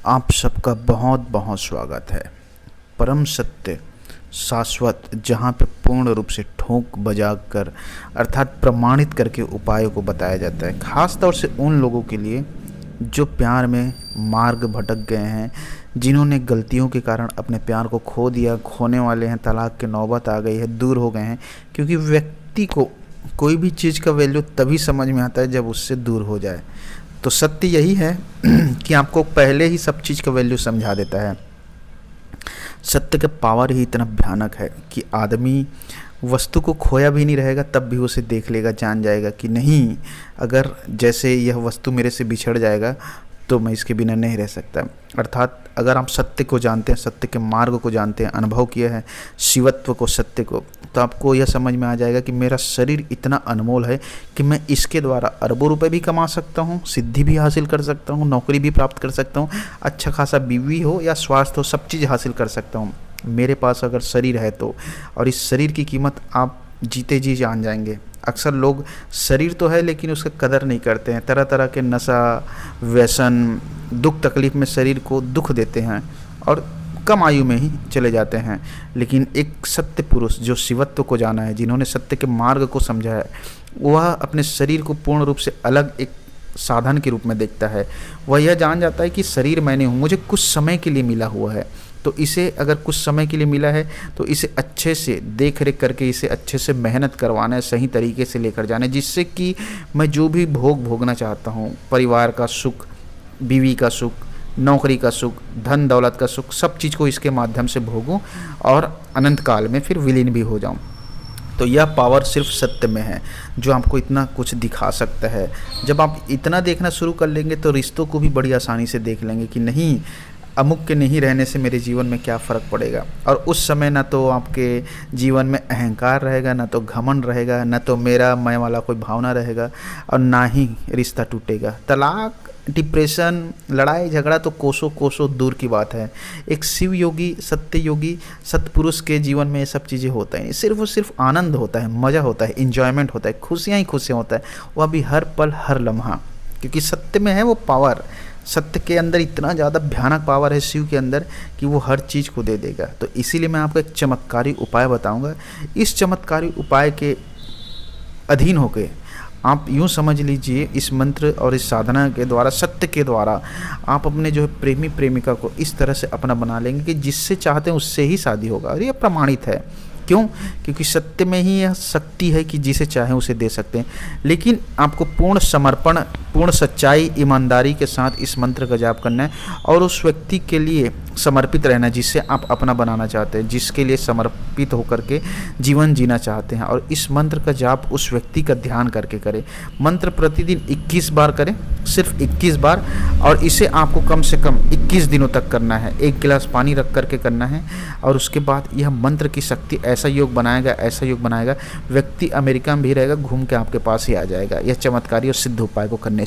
आप सबका बहुत बहुत स्वागत है। परम सत्य शाश्वत, जहाँ पे पूर्ण रूप से ठोक बजा कर अर्थात प्रमाणित करके उपायों को बताया जाता है, ख़ास तौर से उन लोगों के लिए जो प्यार में मार्ग भटक गए हैं, जिन्होंने गलतियों के कारण अपने प्यार को खो दिया, खोने वाले हैं, तलाक की नौबत आ गई है, दूर हो गए हैं। क्योंकि व्यक्ति को कोई भी चीज़ का वैल्यू तभी समझ में आता है जब उससे दूर हो जाए। तो सत्य यही है कि आपको पहले ही सब चीज़ का वैल्यू समझा देता है। सत्य का पावर ही इतना भयानक है कि आदमी वस्तु को खोया भी नहीं रहेगा तब भी उसे देख लेगा, जान जाएगा कि नहीं, अगर जैसे यह वस्तु मेरे से बिछड़ जाएगा तो मैं इसके बिना नहीं रह सकता। अर्थात अगर आप सत्य को जानते हैं, सत्य के मार्ग को जानते हैं, अनुभव किया है शिवत्व को, सत्य को, तो आपको यह समझ में आ जाएगा कि मेरा शरीर इतना अनमोल है कि मैं इसके द्वारा अरबों रुपए भी कमा सकता हूँ, सिद्धि भी हासिल कर सकता हूँ, नौकरी भी प्राप्त कर सकता हूँ, अच्छा खासा बीवी हो या स्वास्थ्य हो, सब चीज़ हासिल कर सकता हूँ मेरे पास अगर शरीर है तो। और इस शरीर की कीमत आप जीते जी जान जाएंगे। अक्सर लोग शरीर तो है लेकिन उसका कदर नहीं करते हैं, तरह तरह के नशा, व्यसन, दुख तकलीफ़ में शरीर को दुख देते हैं और कम आयु में ही चले जाते हैं। लेकिन एक सत्य पुरुष जो शिवत्व को जाना है, जिन्होंने सत्य के मार्ग को समझा है, वह अपने शरीर को पूर्ण रूप से अलग एक साधन के रूप में देखता है। वह यह जान जाता है कि शरीर मैंने हूँ, मुझे कुछ समय के लिए मिला हुआ है, तो इसे अगर कुछ समय के लिए मिला है तो इसे अच्छे से देख रेख करके, इसे अच्छे से मेहनत करवाना है, सही तरीके से लेकर जाना है, जिससे कि मैं जो भी भोग भोगना चाहता हूँ, परिवार का सुख, बीवी का सुख, नौकरी का सुख, धन दौलत का सुख, सब चीज़ को इसके माध्यम से भोगूं और अनंत काल में फिर विलीन भी हो जाऊं। तो यह पावर सिर्फ सत्य में है जो आपको इतना कुछ दिखा सकता है। जब आप इतना देखना शुरू कर लेंगे तो रिश्तों को भी बड़ी आसानी से देख लेंगे कि नहीं, अमुक के नहीं रहने से मेरे जीवन में क्या फ़र्क पड़ेगा। और उस समय ना तो आपके जीवन में अहंकार रहेगा, ना तो घमंड रहेगा, ना तो मेरा मैं वाला कोई भावना रहेगा, और ना ही रिश्ता टूटेगा। तलाक, डिप्रेशन, लड़ाई झगड़ा तो कोसों कोसों दूर की बात है। एक शिव योगी, सत्य योगी, सत्पुरुष के जीवन में ये सब चीज़ें होता ही नहीं। सिर्फ और सिर्फ आनंद होता है, मज़ा होता है, इंजॉयमेंट होता है, खुशियाँ ही खुशियाँ होता है, वह भी हर पल हर लम्हा, क्योंकि सत्य में है वो पावर। सत्य के अंदर इतना ज़्यादा भयानक पावर है शिव के अंदर कि वो हर चीज़ को दे देगा। तो इसीलिए मैं आपको एक चमत्कारी उपाय बताऊंगा। इस चमत्कारी उपाय के अधीन होकर आप यूँ समझ लीजिए, इस मंत्र और इस साधना के द्वारा, सत्य के द्वारा आप अपने जो है प्रेमी प्रेमिका को इस तरह से अपना बना लेंगे कि जिससे चाहते हैं उससे ही शादी होगा। और ये प्रमाणित है। क्यों? क्योंकि सत्य में ही यह शक्ति है कि जिसे चाहें उसे दे सकते हैं। लेकिन आपको पूर्ण समर्पण, पूर्ण सच्चाई, ईमानदारी के साथ इस मंत्र का जाप करना है और उस व्यक्ति के लिए समर्पित रहना है जिससे आप अपना बनाना चाहते हैं, जिसके लिए समर्पित होकर के जीवन जीना चाहते हैं। और इस मंत्र का जाप उस व्यक्ति का ध्यान करके करें। मंत्र प्रतिदिन 21 बार करें, सिर्फ 21 बार, और इसे आपको कम से कम 21 दिनों तक करना है। 1 गिलास पानी रख करके करना है। और उसके बाद यह मंत्र की शक्ति ऐसा योग बनाएगा, ऐसा योग बनाएगा, व्यक्ति अमेरिका में भी रहेगा, घूम के आपके पास ही आ जाएगा। यह चमत्कारी और सिद्ध उपाय को करने